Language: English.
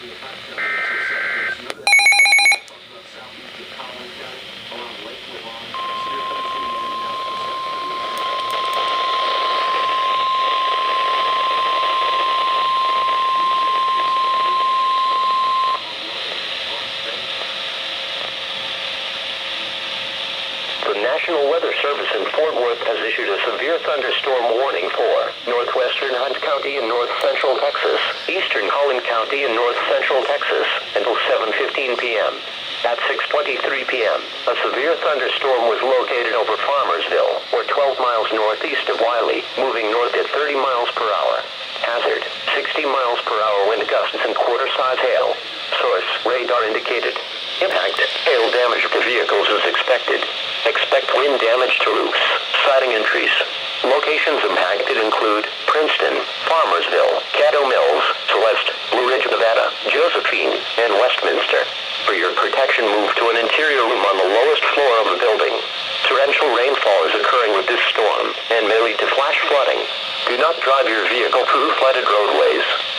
The National Weather Service in Fort Worth has issued a severe thunderstorm warning for northwestern Hunt County in north central Texas, eastern Collin County in north central Texas until 7:15 p.m. At 6:23 p.m., a severe thunderstorm was located over Farmersville, or 12 miles northeast of Wiley, moving north at 30 miles per hour. Hazard, 60 miles per hour wind gusts and quarter-size hail. Source, radar indicated. Impact, hail damage to vehicles is expected. Expect wind damage to roofs, siding and trees. Locations impacted include Princeton, Farmersville, Caddo Mills, Celeste, Blue Ridge, Nevada, Josephine, and Westminster. For your protection, move to an interior room on the lowest floor of the building. Torrential rainfall is occurring with this storm and may lead to flash flooding. Do not drive your vehicle through flooded roadways.